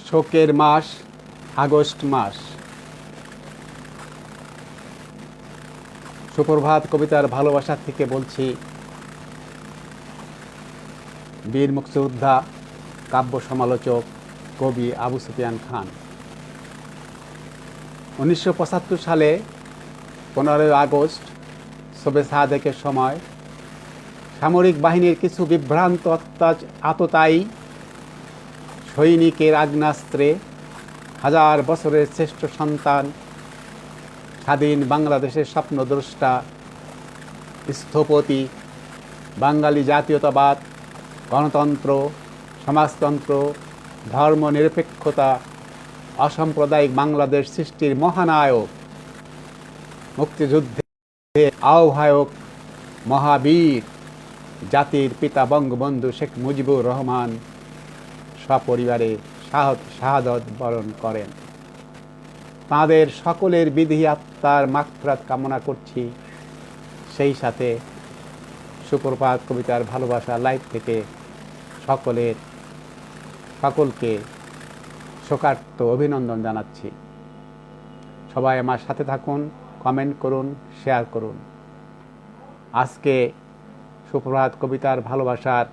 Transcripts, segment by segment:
শোকের মাস আগস্ট মাস। সুপ্রভাত কবিতার ভালোবাসা থেকে বলছি, বীর মুক্তিযোদ্ধা কাব্য সমালোচক কবি আবু সুফিয়ান খান। 1975 সালে 15 আগস্ট শবে সাদেকের সময় সামরিক বাহিনীর কিছু বিভ্রান্ত আততায়ী সৈনিকের আগ্নেয়াস্ত্রে হাজার বছরের শ্রেষ্ঠ সন্তান, স্বাধীন বাংলাদেশের স্বপ্নদ্রষ্টা, স্থপতি, বাঙালি জাতীয়তাবাদ, গণতন্ত্র, সমাজতন্ত্র, ধর্মনিরপেক্ষতা, অসাম্প্রদায়িক বাংলাদেশ সৃষ্টির মহানায়ক, মুক্তিযুদ্ধের আহ্বায়ক, মহাবীর, জাতির পিতা বঙ্গবন্ধু শেখ মুজিবুর রহমান সপরিবারে শাহাদত বরণ করেন। তাঁদের সকলের বিধি আত্মার মাগফিরাত কামনা করছি। সেই সাথে সুপ্রভাত কবিতার ভালোবাসা লাইভ থেকে সকলকে শোকার্ত অভিনন্দন জানাচ্ছি। সবাই আমার সাথে থাকুন, কমেন্ট করুন, শেয়ার করুন। আজকে সুপ্রভাত কবিতার ভালোবাসার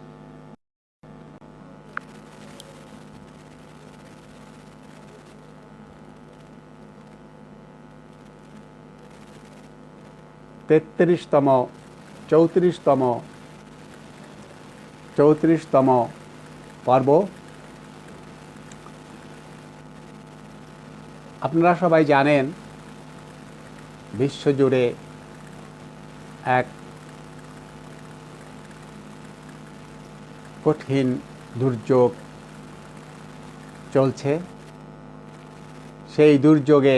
34তম পর্ব। আপনারা সবাই জানেন, বিশ্বজুড়ে এক কঠিন দুর্যোগ চলছে। সেই দুর্যোগে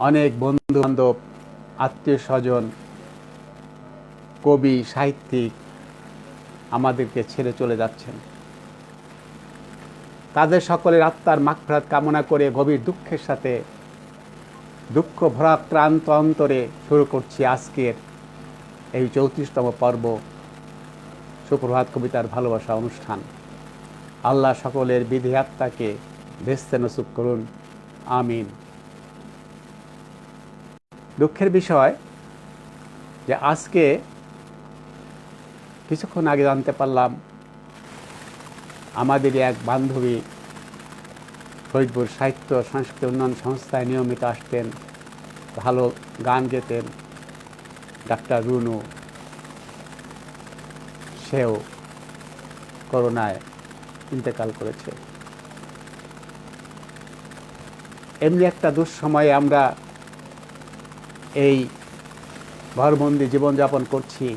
অনেক বন্ধুবান্ধব, আত্মীয় স্বজন, কবি, সাহিত্যিক আমাদেরকে ছেড়ে চলে যাচ্ছেন। তাদের সকলের আত্মার মাগফিরাত কামনা করে গভীর দুঃখের সাথে, দুঃখ ভরাক্রান্ত অন্তরে শুরু করছি আজকের এই 34তম পর্ব সুপ্রভাত কবিতার ভালোবাসা অনুষ্ঠান। আল্লাহ সকলের বিধি আত্মাকে বেহেশতে নসিব করুন, আমিন। দুঃখের বিষয় যে আজকে কিছুক্ষণ আগে জানতে পারলাম, আমাদেরই এক বান্ধবী ফরিদপুর সাহিত্য সংস্কৃতি উন্নয়ন সংস্থায় নিয়মিত আসতেন, ভালো গান গেতেন, ডাক্তার রুনু, সেও করোনায় ইন্তেকাল করেছে। এমনি একটা দুঃসময়ে আমরা এই ঘরবন্দি জীবনযাপন করছি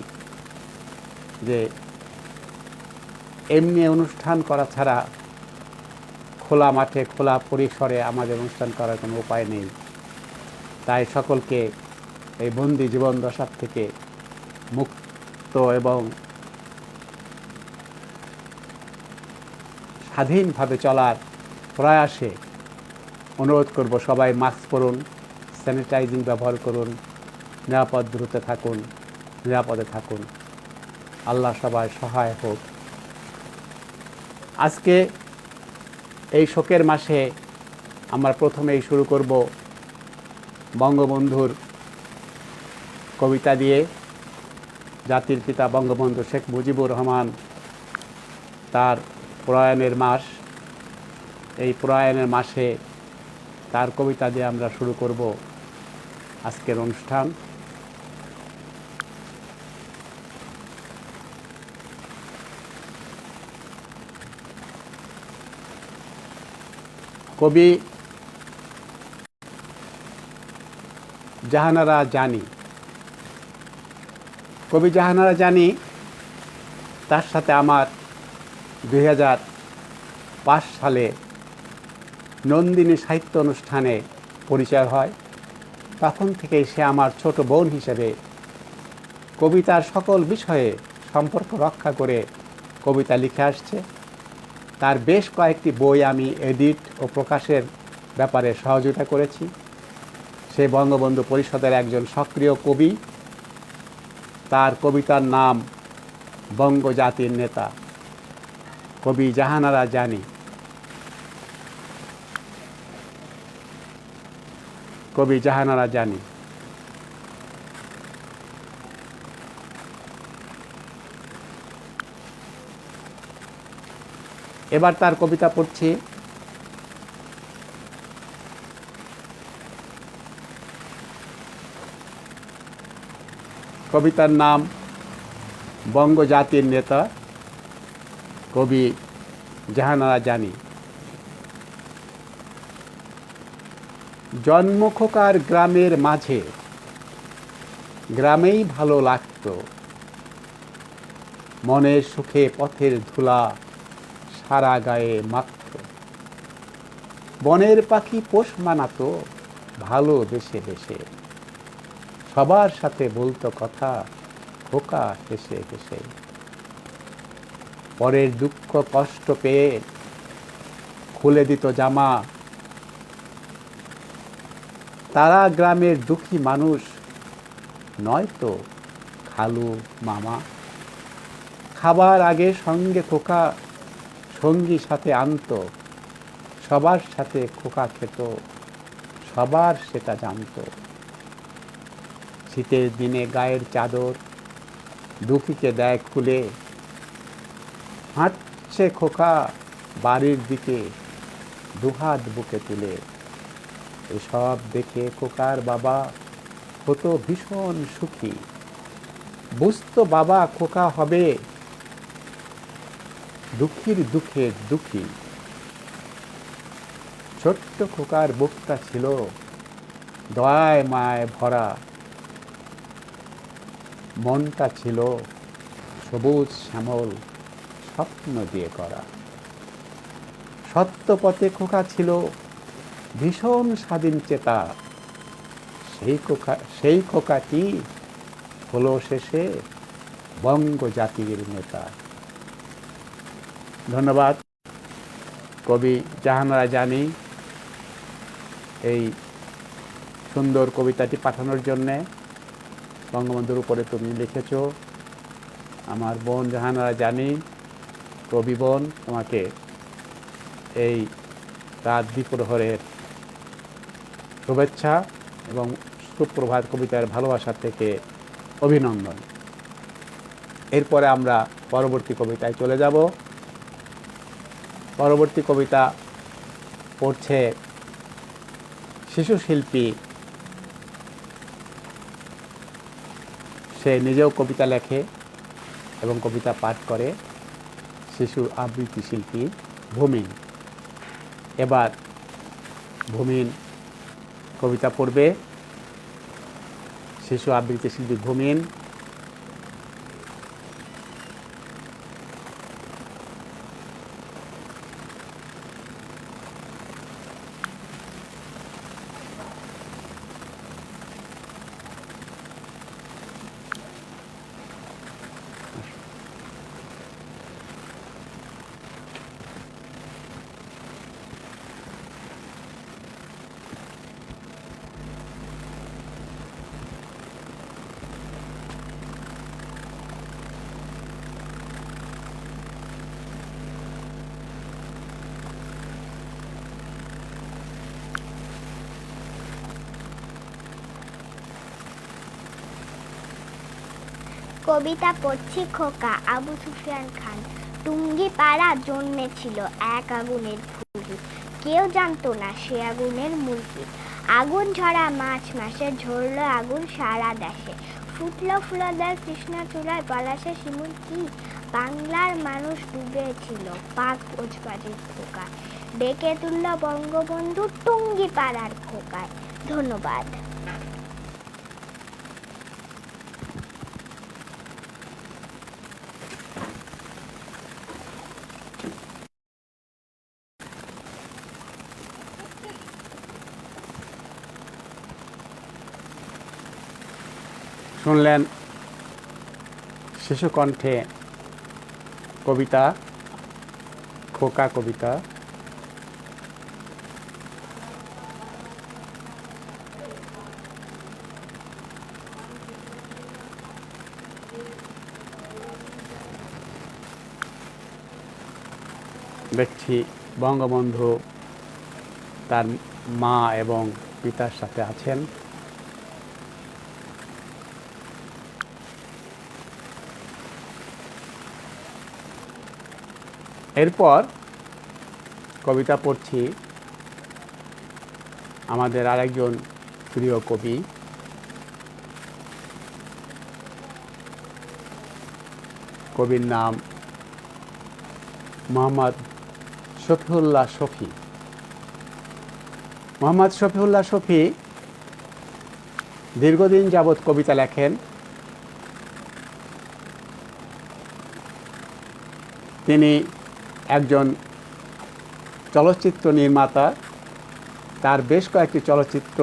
যে এমনি অনুষ্ঠান করা ছাড়া খোলা মাঠে, খোলা পরিসরে আমাদের অনুষ্ঠান করার কোনো উপায় নেই। তাই সকলকে এই বন্দি জীবন দশা থেকে মুক্ত এবং স্বাধীনভাবে চলার প্রয়াসে অনুরোধ করব, সবাই মাস্ক পরুন, স্যানিটাইজিং ব্যবহার করুন, নিরাপদ দূরত্বে থাকুন, নিরাপদে থাকুন। আল্লাহ সবাই সহায় হোক। আজকে এই শোকের মাসে আমরা প্রথমেই শুরু করব বঙ্গবন্ধুর কবিতা দিয়ে। জাতির পিতা বঙ্গবন্ধু শেখ মুজিবুর রহমান, তার প্রয়াণের মাস। এই প্রয়াণের মাসে তার কবিতা দিয়ে আমরা শুরু করব আজকের অনুষ্ঠান। কবি জাহানারা জানি, তার সাথে আমার 2005 সালে নন্দিনী সাহিত্য অনুষ্ঠানে পরিচয় হয়। তখন থেকেই সে আমার ছোট বোন হিসেবে কবিতার সকল বিষয়ে সম্পর্ক রক্ষা করে কবিতা লিখে আসছে। তার বেশ কয়েকটি বই আমি এডিট ও প্রকাশের ব্যাপারে সহযোগিতা করেছি। সে বঙ্গবন্ধু পরিষদের একজন সক্রিয় কবি। তার কবিতার নাম বঙ্গ জাতির নেতা কবি জাহানারা জানি। কবি জাহানারা জানি। এবার তার কবিতা পড়ছি। কবিতার নাম বঙ্গ জাতির নেতা কবি জাহানারা জানি। জন্ম খোকার গ্রামের মাঝে, গ্রামেই ভালো লাগতো, মনের সুখে পথের ধুলা সারা গায়ে মাখত। বনের পাখি পোষ মানাতো ভালো বেশে বেশে, সবার সাথে বলতো কথা খোকা হেসে হেসে। পরের দুঃখ কষ্ট পেয়ে খুলে দিত জামা, তারা গ্রামের দুঃখী মানুষ নয়তো খালু মামা। খাবার আগে সঙ্গে খোকা সঙ্গী সাথে আনতো, সবার সাথে খোকা খেত, সবার সেটা জানত। শীতের দিনে গায়ের চাদর দুঃখীকে দেয় খুলে, হাঁটছে খোকা বাড়ির দিকে দুহাত বুকে তুলে। এসব দেখে খোকার বাবা হতো ভীষণ সুখী, বুঝতো বাবা খোকা হবে দুঃখীর দুঃখের দুঃখী। ছোট্ট খোকার বুকটা ছিল দয়ায় মায় ভরা, মনটা ছিল সবুজ শ্যামল স্বপ্ন দিয়ে করা। সত্য পথে খোকা ছিল ভীষণ স্বাধীন চেতা, সেই খোকাটি হলো শেষে বঙ্গ জাতির নেতা। ধন্যবাদ কবি জাহানারা জানি এই সুন্দর কবিতাটি পাঠানোর জন্যে। বঙ্গবন্ধুর উপরে তুমি লিখেছ। আমার বোন জাহানারা জানি, কবি বোন, তোমাকে এই রাত দ্বিপ্রহরের শুভেচ্ছা এবং সুপ্রভাত কবিতার ভালোবাসা থেকে অভিনন্দন। এরপরে আমরা পরবর্তী কবিতায় চলে যাব। পরবর্তী কবিতা পড়ছে শিশু শিল্পী, সে নিজেও কবিতা লেখে এবং কবিতা পাঠ করে, শিশু আবৃত্তি শিল্পী ভূমিন। এবার ভূমিন কবিতা পড়বে। শিশু আবৃত্তি শিল্পী ভূমিন। কবিতা পড়ছি খোকা, আবু সুফিয়ান খান। টুঙ্গি পাড়া জন্মেছিল এক আগুনের ফুলকি, কেউ জানতো না সে আগুনের মূল কি। আগুন ঝরা মার্চ মাসে ঝরল আগুন সারা দেশে, ফুটলো ফুলদার কৃষ্ণ চূড়ায় পলাশে শিমুল কি। বাংলার মানুষ ডুবেছিল পাক ওজবাজির খোকায়, ডেকে তুলল বঙ্গবন্ধু টুঙ্গি পাড়ার খোকায়। ধন্যবাদ। শুনলেন শিশুকণ্ঠে কবিতা, খোকা কবিতা। দেখছি বঙ্গবন্ধু তার মা এবং পিতার সাথে আছেন। এরপর কবিতা পড়ছি আমাদের আরেকজন প্রিয় কবি, কবির নাম মোহাম্মদ শফিউল্লাহ শফি। মোহাম্মদ শফিউল্লাহ শফি দীর্ঘদিন যাবৎ কবিতা লেখেন। তিনি একজন চলচ্চিত্র নির্মাতা, তার বেশ কয়েকটি চলচ্চিত্র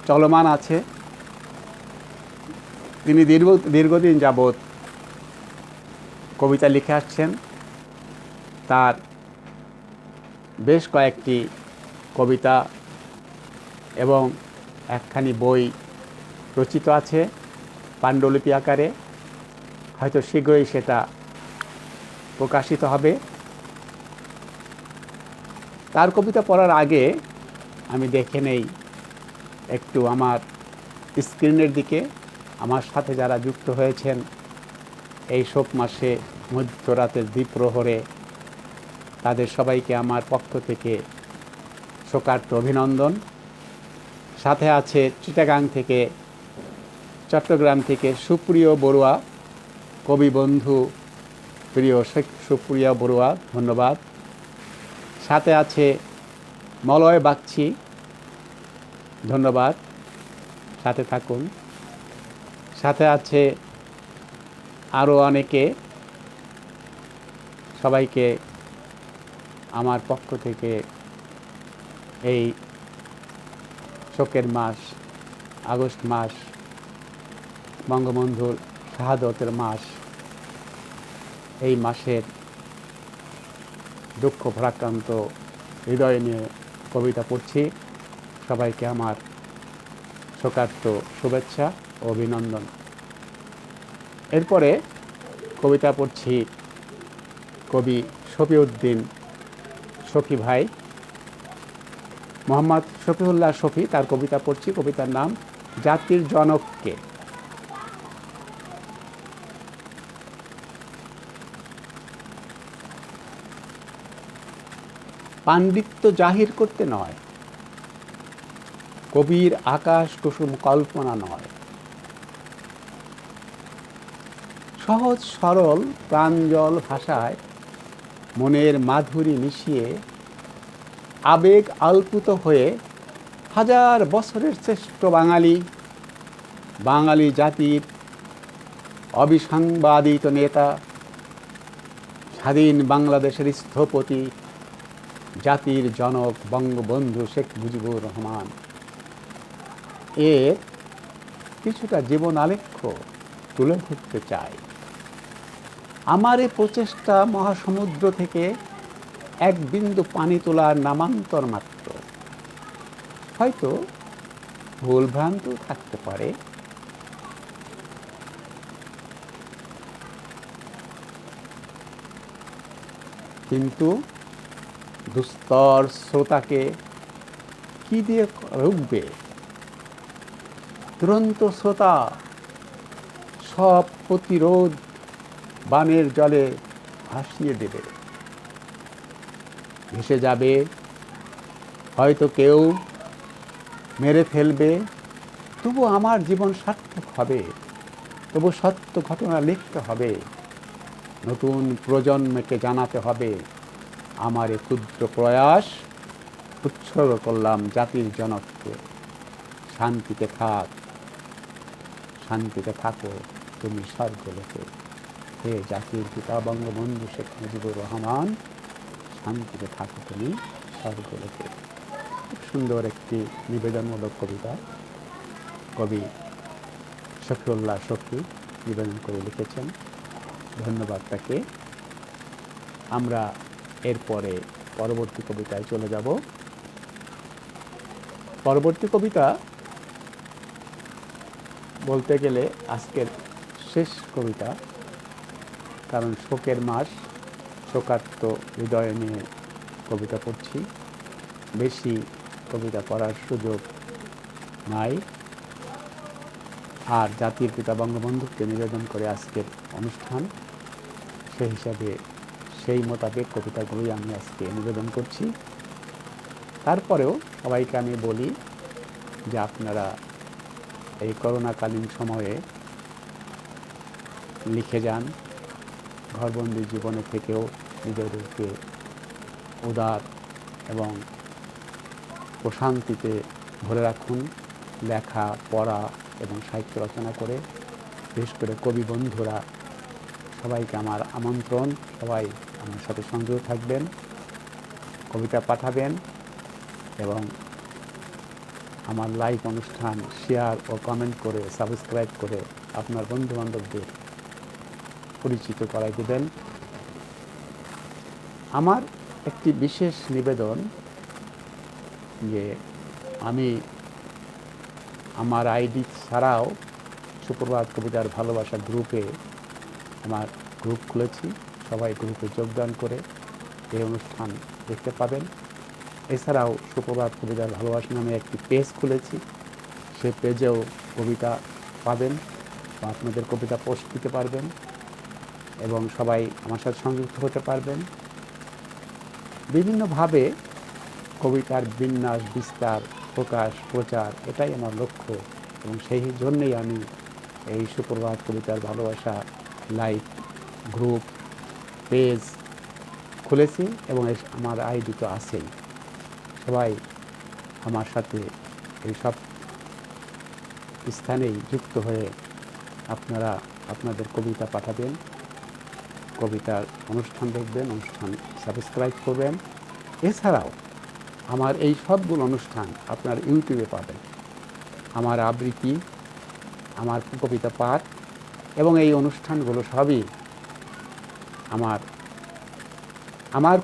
চলমান আছে। তিনি দীর্ঘদিন যাবৎ কবিতা লিখে আসছেন। তার বেশ কয়েকটি কবিতা এবং একখানি বই রচিত আছে পাণ্ডুলিপি আকারে, হয়তো শীঘ্রই সেটা প্রকাশিত হবে। তার কবিতা পড়ার আগে আমি দেখে নেই একটু আমার স্ক্রিনের দিকে আমার সাথে যারা যুক্ত হয়েছেন এই শোক মাসে মধ্যরাতের দ্বিপ্রহরে, তাদের সবাইকে আমার পক্ষ থেকে শোকার্ত অভিনন্দন। সাথে আছে চিটাগাং থেকে, চট্টগ্রাম থেকে সুপ্রিয় বড়ুয়া, কবি বন্ধু প্রিয় সুপ্রিয়া বড়ুয়া, ধন্যবাদ। সাথে আছে মলয় বাগচি, ধন্যবাদ, সাথে থাকুন। সাথে আছে আরও অনেকে, সবাইকে আমার পক্ষ থেকে এই শোকের মাস, আগস্ট মাস, বঙ্গবন্ধুর শাহাদতের মাস, এই মাসের দুঃখ ভারাক্রান্ত হৃদয় নিয়ে কবিতা পড়ছি। সবাইকে আমার শোকার্ত শুভেচ্ছা ও অভিনন্দন। এরপরে কবিতা পড়ছি কবি শফিউদ্দিন শফি ভাই, মোহাম্মদ শফিউল্লাহ শফি, তার কবিতা পড়ছি। কবিতার নাম জাতির জনক কে। পাণ্ডিত্য জাহির করতে নয়, কবির আকাশ কুসুম কল্পনা নয়, সহজ সরল প্রাঞ্জল ভাষায় মনের মাধুরী মিশিয়ে আবেগ আলপুত হয়ে হাজার বছরের শ্রেষ্ঠ বাঙালি জাতির অবিসংবাদিত নেতা, স্বাধীন বাংলাদেশের স্থপতি, জাতির জনক বঙ্গবন্ধু শেখ মুজিবুর রহমান এর কিছুটা জীবন আলেখ্য তুলে ধরতে চাই। আমার এই প্রচেষ্টা মহাসমুদ্র থেকে এক বিন্দু পানি তোলার নামান্তর মাত্র। হয়তো ভুলভ্রান্ত থাকতে পারে, কিন্তু দুস্তর শ্রোতাকে কি দিয়ে রুখবে? দুরন্ত শ্রোতা সব প্রতিরোধ বানের জলে ভাসিয়ে দেবে, ভেসে যাবে। হয়তো কেউ মেরে ফেলবে, তবু আমার জীবন সার্থক হবে, তবু সত্য ঘটনা লিখতে হবে, নতুন প্রজন্মকে জানাতে হবে আমার এ ক্ষুদ্র প্রয়াস উৎসর্গ করলাম জাতির জনককে। শান্তিতে থাকো তুমি স্বর্গলোকে। হে জাতির পিতা বঙ্গবন্ধু শেখ মুজিবুর রহমান, শান্তিতে থাকো তুমি স্বর্গলোকে। খুব সুন্দর একটি নিবেদনমূলক কবিতা কবি শফিউল্লাহ শফি নিবেদন করে লিখেছেন, ধন্যবাদ তাকে। আমরা এরপরে পরবর্তী কবিতায় চলে যাব। পরবর্তী কবিতা বলতে গেলে আজকের শেষ কবিতা, কারণ শোকের মাস, শোকার্ত হৃদয় নিয়ে কবিতা পড়ছি। বেশি কবিতা পড়ার সুযোগ নাই। আর জাতির পিতা বঙ্গবন্ধুকে নিবেদন করে আজকের অনুষ্ঠান, সেই হিসাবে সেই মোতাবেক কবিতাগুলোই আমি আজকে নিবেদন করছি। তারপরেও সবাইকে আমি বলি যে আপনারা এই করোনাকালীন সময়ে লিখে যান, ঘরবন্দি জীবনে থেকেও নিজেদেরকে উদার এবং প্রশান্তিতে ভরে রাখুন। লেখা পড়া এবং সাহিত্য রচনা করে, বিশেষ করে কবি বন্ধুরা সবাইকে আমার আমন্ত্রণ, সবাই আমার সাথে সংযোগ থাকবেন, কবিতা পাঠাবেন এবং আমার লাইভ অনুষ্ঠান শেয়ার ও কমেন্ট করে সাবস্ক্রাইব করে আপনার বন্ধুবান্ধবদের পরিচিত করাই দেবেন। আমার একটি বিশেষ নিবেদন যে আমি আমার আইডি ছাড়াও সুপ্রভাত কবিতার ভালোবাসা গ্রুপে আমার গ্রুপ খুলেছি। সবাই গ্রুপে যোগদান করে এই অনুষ্ঠান দেখতে পাবেন। এছাড়াও সুপ্রভাত কবিতার ভালোবাসা নামে একটি পেজ খুলেছি, সেই পেজেও কবিতা পাবেন বা আপনাদের কবিতা পোস্ট দিতে পারবেন এবং সবাই আমার সাথে সংযুক্ত হতে পারবেন। বিভিন্নভাবে কবিতার বিন্যাস, বিস্তার, প্রকাশ, প্রচার এটাই আমার লক্ষ্য এবং সেই জন্যেই আমি এই সুপ্রভাত কবিতার ভালোবাসা লাইভ গ্রুপ পেজ খুলেছি এবং আমার আইডি তো আছেই। সবাই আমার সাথে এই সব স্থানেই যুক্ত হয়ে আপনারা আপনাদের কবিতা পাঠাবেন, কবিতার অনুষ্ঠান দেখবেন, অনুষ্ঠান সাবস্ক্রাইব করবেন। এছাড়াও আমার এই সবগুলো অনুষ্ঠান আপনার ইউটিউবে পাবেন। আমার আবৃত্তি, আমার কবিতা পাঠ এবং এই অনুষ্ঠানগুলো সবই আমার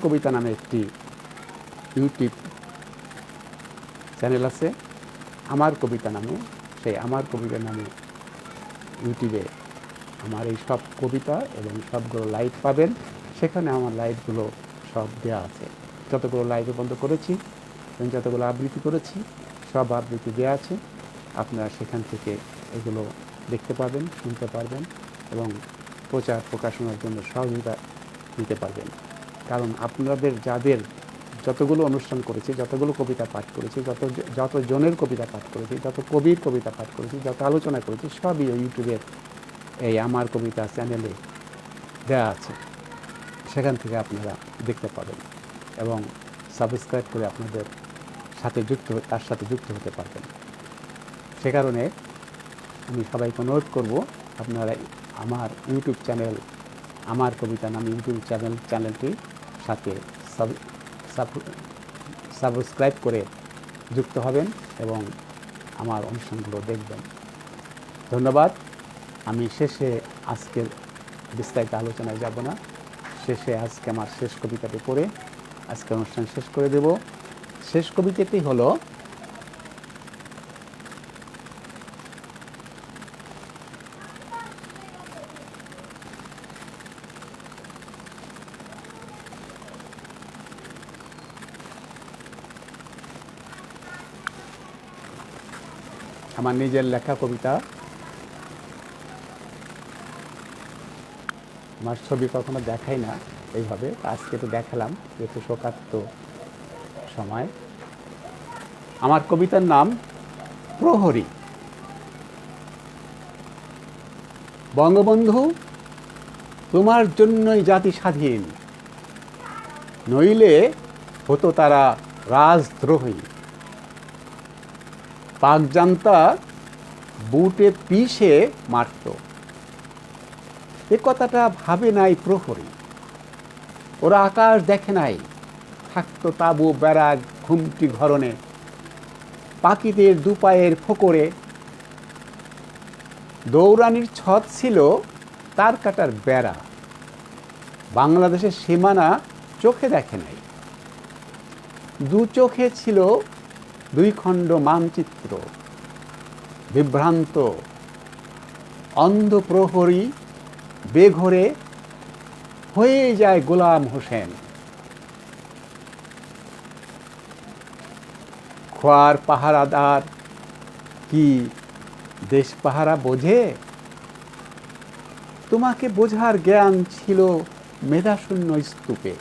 কবিতা নামে একটি ইউটিউব চ্যানেল আছে, আমার কবিতা নামে। সেই আমার কবিতা নামে ইউটিউবে আমার এই সব কবিতা এবং সবগুলো লাইভ পাবেন। সেখানে আমার লাইভগুলো সব দেওয়া আছে। যতগুলো লাইভে বন্ধ করেছি এবং যতগুলো আবৃত্তি করেছি সব আবৃত্তি দেওয়া আছে। আপনারা সেখান থেকে এগুলো দেখতে পাবেন, শুনতে পারবেন এবং প্রচার প্রকাশনার জন্য সহযোগিতা নিতে পারবেন। কারণ আপনাদের যাদের যতগুলো অনুষ্ঠান করেছি, যতগুলো কবিতা পাঠ করেছি, যতজনের কবিতা পাঠ করেছি, যত কবির কবিতা পাঠ করেছি, যত আলোচনা করেছি সবই ইউটিউবের এই আমার কবিতা চ্যানেলে দেওয়া আছে। সেখান থেকে আপনারা দেখতে পাবেন এবং সাবস্ক্রাইব করে আপনাদের সাথে তার সাথে যুক্ত হতে পারবেন। সে কারণে আমি সবাইকে অনুরোধ করব আপনারা আমার ইউটিউব চ্যানেল আমার কবিতা নাম ইউটিউব চ্যানেলটির সাথে সাবস্ক্রাইব করে যুক্ত হবেন এবং আমার অনুষ্ঠানগুলো দেখবেন। ধন্যবাদ। আমি শেষে আজকের বিস্তারিত আলোচনায় যাব না। শেষে আজকে আমার শেষ কবিতাটি পড়ে আজকে অনুষ্ঠান শেষ করে দেব। শেষ কবিতাটি হলো আমার নিজের লেখা কবিতা। আমার ছবি কখনো দেখাই না এইভাবে, আজকে তো দেখালাম, যেহেতু শোকার্ত সময়। আমার কবিতার নাম প্রহরী। বঙ্গবন্ধু, তোমার জন্যই জাতি স্বাধীন, নইলে হতো তারা রাজদ্রোহী। পাকজান্তা বুটে পিষে মারত, এ কথাটা ভাবে নাই প্রহরী। ওরা আকাশ দেখে নাই, থাকতো তাবু ব্যারাগ ঘুমটি ঘরনে, পাখিদের দুপায়ের ফোকরে। দৌড়ানির ছদ ছিল তার কাটার বেড়া, বাংলাদেশের সীমানা চোখে দেখে নাই। দু চোখে ছিল দুই খণ্ড মানচিত্র, বিভ্রান্ত অন্ধ প্রহরী বেঘরে হয়ে যায় গোলাম হোসেন। খোয়ার পাহারাদার কি দেশ পাহারা বোঝে? তোমাকে বোঝার জ্ঞান ছিল মেধাশূন্য স্তূপে।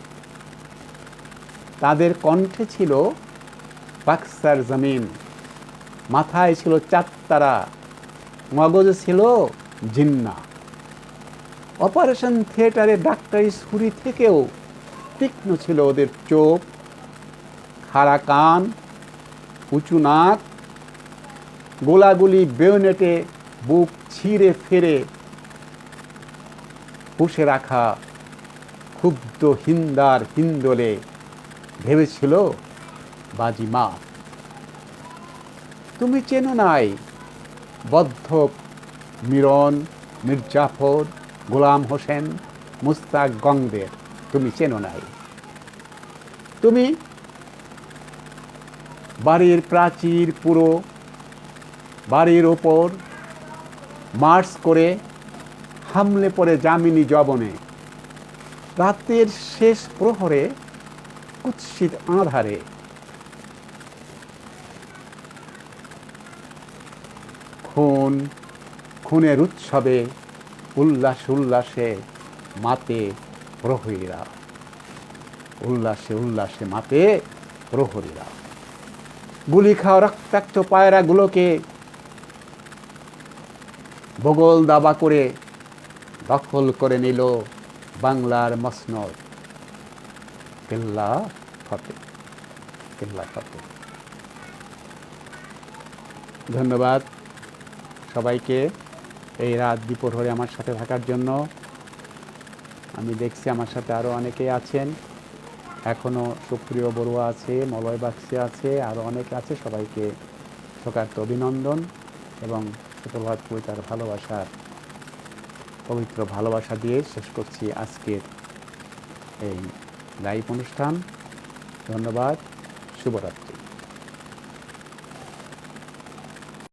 তাদের কণ্ঠে ছিল বাক্সার জমিন, মাথায় ছিল চাঁদতারা, মগজে ছিল জিন্না। অপারেশন থিয়েটারে ডাক্তারি ছুরি থেকেও তীক্ষ্ণ ছিল ওদের চোখ, খাড়া কান, উঁচু নাক, গোলাগুলি বেয়োনেটে বুক ছিঁড়ে ফেরে পুষে রাখা ক্ষুব্ধ হিন্দার হিন্দোলে ভেবেছিল বাজিমা। তুমি চেনো নাই বদ্ধ মিরন, মির্জাফর, গোলাম হোসেন, মুস্তাক গঙ্গদের তুমি চেনো নাই। তুমি বাড়ির প্রাচীর পুরো বাড়ির ওপর মার্চ করে হামলে পড়ে যামিনী জবনে, রাতের শেষ প্রহরে কুৎসিত আঁধারে। খুন খুনের উৎসবে উল্লাস উল্লাসে মাতে প্রহরীরা, উল্লাসে উল্লাসে মাতে প্রহরীরা। গুলি খাওয়া রক্তাক্ত পায়রাগুলোকে বগল দাবা করে দখল করে নিল বাংলার মসনদ। কেল্লা ফতে, কেল্লা ফতে। ধন্যবাদ সবাইকে এই রাত দুপুরে আমার সাথে থাকার জন্য। আমি দেখছি আমার সাথে আরও অনেকেই আছেন, এখনও সুপ্রিয় বড়ুয়া আছে, মলয় বাগচি আছে, আরও অনেকে আছে। সবাইকে শোকার্ত অভিনন্দন এবং সুপ্রভাত কবিতার ভালোবাসার পবিত্র ভালোবাসা দিয়ে শেষ করছি আজকের এই লাইভ অনুষ্ঠান। ধন্যবাদ, শুভরাত্রি।